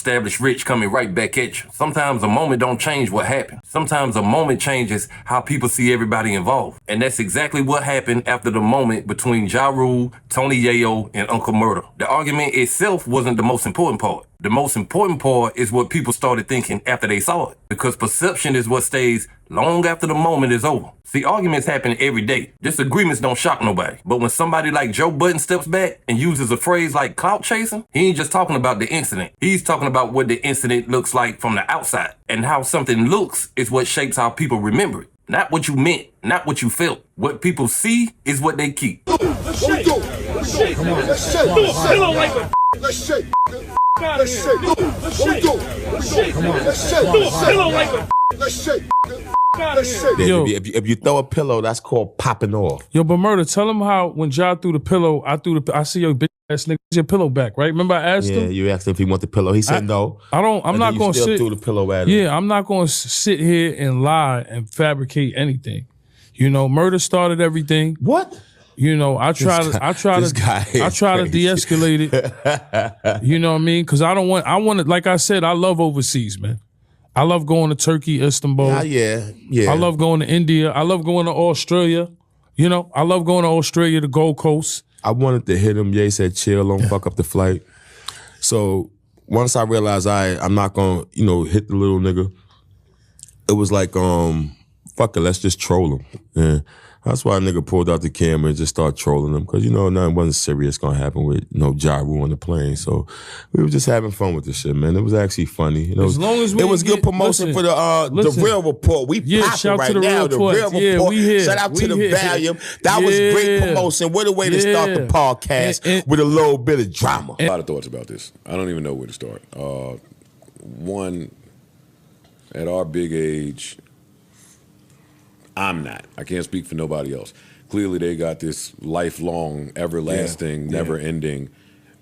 establishedrich coming right back at you. Sometimes a moment don't change what happened. Sometimes a moment changes how people see everybody involved. And that's exactly what happened after the moment between Ja Rule, Tony Yayo, and Uncle Murder. The argument itself wasn't the most important part. The most important part is what people started thinking after they saw it. Because perception is what stays long after the moment is over. See, arguments happen every day. Disagreements don't shock nobody. But when somebody like Joe Budden steps back and uses a phrase like clout chasing, he ain't just talking about the incident. He's talking about what the incident looks like from the outside. And how something looks is what shapes how people remember it. Not what you meant, not what you felt. What people see is what they keep. Let's shake. Let's shake. Let's shake. Let's shake. Let's shake. Let's shake. Let's shake. Let's shake. Let's shake. Yo, if you throw a pillow, that's called popping off. Yo, but Murder, tell him how when Ja threw the pillow, I see your bitch ass nigga, your pillow back, right? Remember I asked him? Yeah, you asked him if he want the pillow. He said no. I'm not going to sit. Threw the pillow at him. Yeah, I'm not going to sit here and lie and fabricate anything. You know, Murder started everything. What? You know, I try to de-escalate it. You know what I mean? Because I want to, like I said, I love overseas, man. I love going to Turkey, Istanbul. Yeah. I love going to India. I love going to Australia. You know, I love going to Australia, the Gold Coast. I wanted to hit him. Ye said, chill, don't fuck up the flight. So once I realized I'm not going to, hit the little nigga, it was like, fuck it, let's just troll him. Yeah. That's why a nigga pulled out the camera and just started trolling him. Because, nothing wasn't serious going to happen with, Ja Rule on the plane. So we were just having fun with this shit, man. It was actually funny. As long as we it was good promotion for the Real Report. We popping right now. The Real Report. Shout out to the Volume. That was great promotion. What a way to start the podcast with a little bit of drama. A lot of thoughts about this. I don't even know where to start. One, at our big age, I'm not. I can't speak for nobody else. Clearly, they got this lifelong, everlasting, never-ending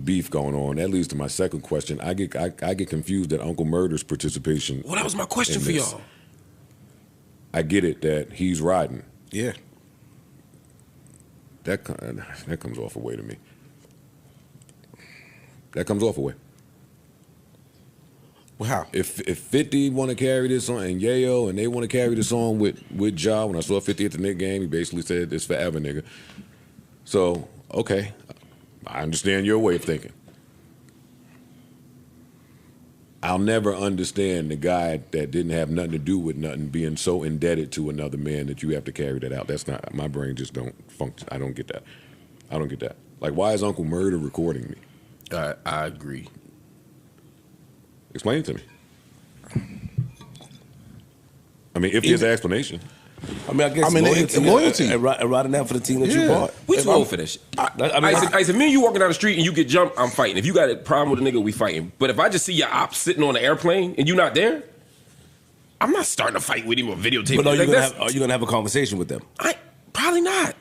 beef going on. That leads to my second question. I get confused at Uncle Murder's participation. Well, that was my question for y'all. I get it that he's riding. Yeah. That comes off a way to me. That comes off a way. Well, how? If 50 want to carry this on, and Yayo, and they want to carry this on with Ja, when I saw 50 at the Knicks game, he basically said, it's forever, nigga. So, okay, I understand your way of thinking. I'll never understand the guy that didn't have nothing to do with nothing being so indebted to another man that you have to carry that out. That's not, my brain just don't function. I don't get that. I don't get that. Like, why is Uncle Murder recording me? I agree. Explain it to me. I mean, if there's an explanation. I mean, I guess loyalty. And riding out for the team that you bought. We too old for that shit. I said, me and you walking down the street and you get jumped, I'm fighting. If you got a problem with a nigga, we fighting. But if I just see your ops sitting on an airplane and you not there, I'm not starting to fight with him or videotape. But are you gonna have a conversation with them? Probably not.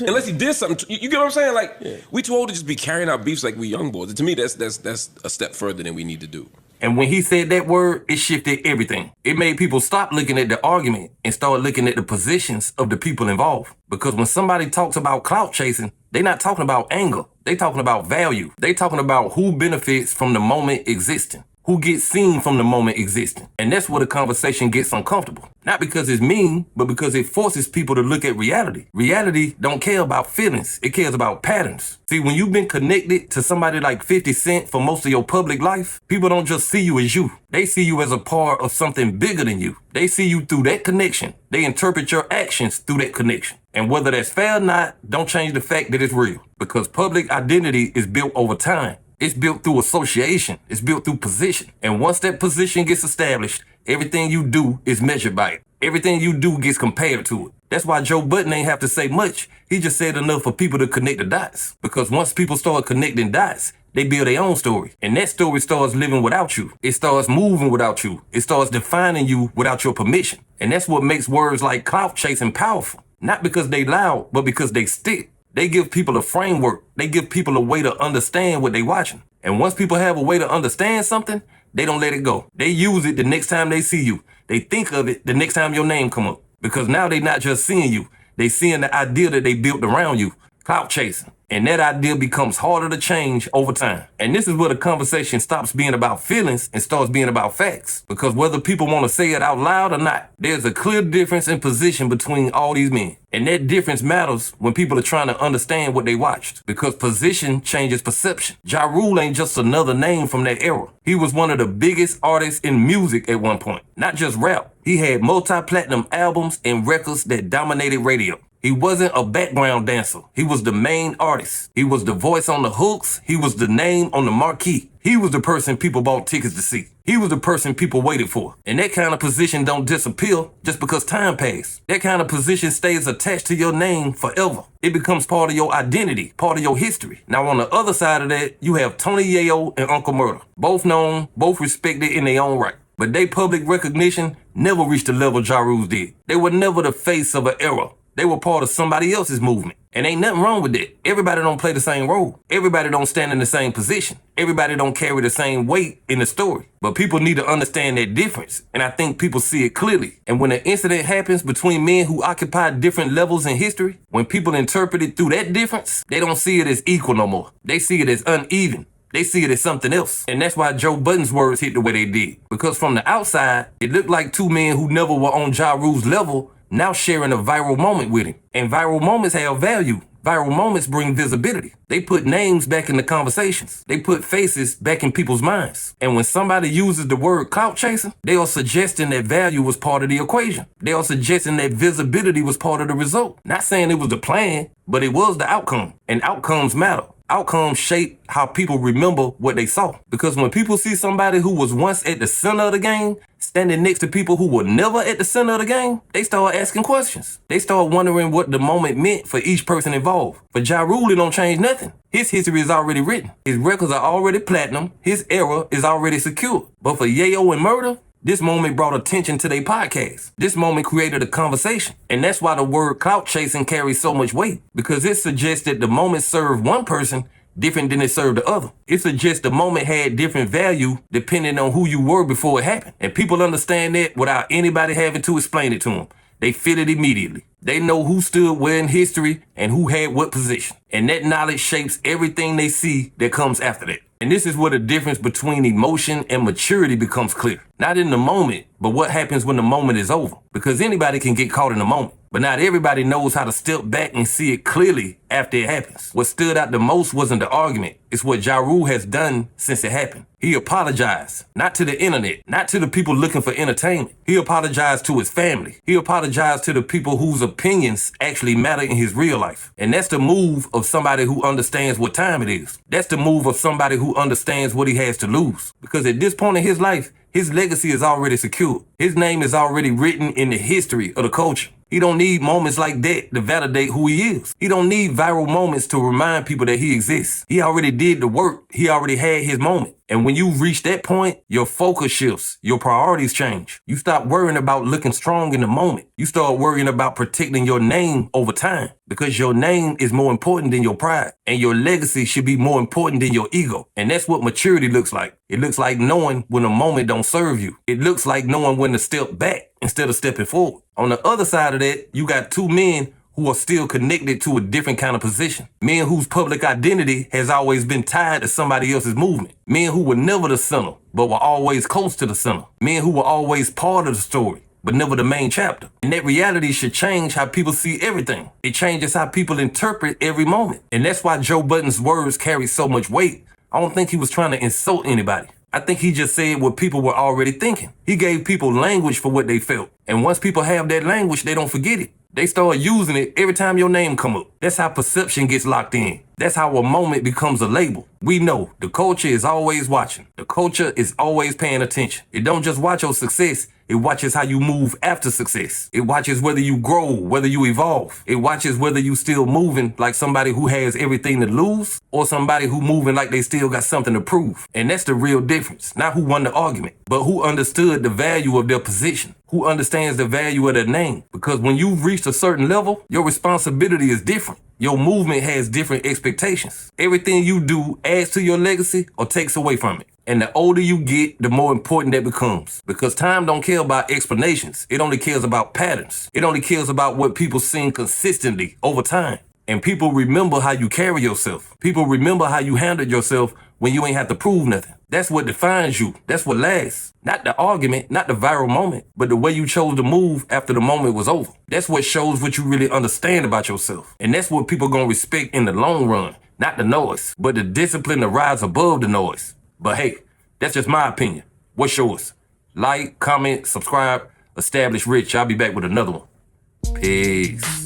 Unless he did something. You get what I'm saying? Like, we too old to just be carrying out beefs like we young boys. To me, that's a step further than we need to do. And when he said that word, it shifted everything. It made people stop looking at the argument and start looking at the positions of the people involved. Because when somebody talks about clout chasing, they're not talking about anger. They talking about value. They talking about who benefits from the moment existing. Who gets seen from the moment existing. And that's where the conversation gets uncomfortable. Not because it's mean, but because it forces people to look at reality. Reality don't care about feelings. It cares about patterns. See, when you've been connected to somebody like 50 Cent for most of your public life, people don't just see you as you. They see you as a part of something bigger than you. They see you through that connection. They interpret your actions through that connection. And whether that's fair or not, don't change the fact that it's real. Because public identity is built over time. It's built through association. It's built through position. And once that position gets established, everything you do is measured by it. Everything you do gets compared to it. That's why Joe Budden ain't have to say much. He just said enough for people to connect the dots. Because once people start connecting dots, they build their own story. And that story starts living without you. It starts moving without you. It starts defining you without your permission. And that's what makes words like clout chasing powerful. Not because they loud, but because they stick. They give people a framework. They give people a way to understand what they watching. And once people have a way to understand something, they don't let it go. They use it the next time they see you. They think of it the next time your name come up. Because now they not just seeing you. They seeing the idea that they built around you. clout chasing. And that idea becomes harder to change over time. And this is where the conversation stops being about feelings and starts being about facts. Because whether people want to say it out loud or not, there's a clear difference in position between all these men. And that difference matters when people are trying to understand what they watched. Because position changes perception. Ja Rule ain't just another name from that era. He was one of the biggest artists in music at one point. Not just rap. He had multi-platinum albums and records that dominated radio. He wasn't a background dancer. He was the main artist. He was the voice on the hooks. He was the name on the marquee. He was the person people bought tickets to see. He was the person people waited for. And that kind of position don't disappear just because time passed. That kind of position stays attached to your name forever. It becomes part of your identity, part of your history. Now on the other side of that, you have Tony Yayo and Uncle Murder. Both known, both respected in their own right. But their public recognition never reached the level Ja Rule's did. They were never the face of an era. They were part of somebody else's movement. And ain't nothing wrong with that. Everybody don't play the same role. Everybody don't stand in the same position. Everybody don't carry the same weight in the story. But people need to understand that difference. And I think people see it clearly. And when an incident happens between men who occupy different levels in history, when people interpret it through that difference, they don't see it as equal no more. They see it as uneven. They see it as something else. And that's why Joe Budden's words hit the way they did. Because from the outside, it looked like two men who never were on Ja Rule's level now sharing a viral moment with him. And viral moments have value. Viral moments bring visibility. They put names back in the conversations. They put faces back in people's minds. And when somebody uses the word clout chasing, they are suggesting that value was part of the equation. They are suggesting that visibility was part of the result. Not saying it was the plan, but it was the outcome. And outcomes matter. Outcomes shape how people remember what they saw. Because when people see somebody who was once at the center of the game standing next to people who were never at the center of the game, they start asking questions. They start wondering what the moment meant for each person involved. For Ja Rule, it don't change nothing. His history is already written. His records are already platinum. His era is already secure. But for Yayo and Murder, this moment brought attention to their podcast. This moment created a conversation. And that's why the word clout chasing carries so much weight. Because it suggests that the moment served one person different than it served the other. It suggests the moment had different value depending on who you were before it happened. And people understand that without anybody having to explain it to them. They feel it immediately. They know who stood where in history and who had what position. And that knowledge shapes everything they see that comes after that. And this is where the difference between emotion and maturity becomes clear. Not in the moment, but what happens when the moment is over. Because anybody can get caught in the moment. But not everybody knows how to step back and see it clearly after it happens. What stood out the most wasn't the argument. It's what Ja Rule has done since it happened. He apologized, not to the internet, not to the people looking for entertainment. He apologized to his family. He apologized to the people whose opinions actually matter in his real life. And that's the move of somebody who understands what time it is. That's the move of somebody who understands what he has to lose. Because at this point in his life, his legacy is already secured. His name is already written in the history of the culture. He don't need moments like that to validate who he is. He don't need viral moments to remind people that he exists. He already did the work. He already had his moment. And when you reach that point, your focus shifts. Your priorities change. You stop worrying about looking strong in the moment. You start worrying about protecting your name over time. Because your name is more important than your pride. And your legacy should be more important than your ego. And that's what maturity looks like. It looks like knowing when a moment don't serve you. It looks like knowing when to step back instead of stepping forward. On the other side of that, you got two men who are still connected to a different kind of position. Men whose public identity has always been tied to somebody else's movement. Men who were never the center, but were always close to the center. Men who were always part of the story, but never the main chapter. And that reality should change how people see everything. It changes how people interpret every moment. And that's why Joe Budden's words carry so much weight. I don't think he was trying to insult anybody. I think he just said what people were already thinking. He gave people language for what they felt. And once people have that language, they don't forget it. They start using it every time your name come up. That's how perception gets locked in. That's how a moment becomes a label. We know the culture is always watching. The culture is always paying attention. It don't just watch your success. It watches how you move after success. It watches whether you grow, whether you evolve. It watches whether you still moving like somebody who has everything to lose or somebody who moving like they still got something to prove. And that's the real difference. Not who won the argument, but who understood the value of their position. Who understands the value of their name. Because when you've reached a certain level, your responsibility is different. Your movement has different expectations. Everything you do adds to your legacy or takes away from it. And the older you get, the more important that becomes. Because time don't care about explanations. It only cares about patterns. It only cares about what people sing consistently over time. And people remember how you carry yourself. People remember how you handled yourself when you ain't have to prove nothing. That's what defines you. That's what lasts. Not the argument, not the viral moment, but the way you chose to move after the moment was over. That's what shows what you really understand about yourself. And that's what people gonna respect in the long run. Not the noise, but the discipline to rise above the noise. But hey, that's just my opinion. What's yours? Like, comment, subscribe, Establish Rich. I'll be back with another one. Peace.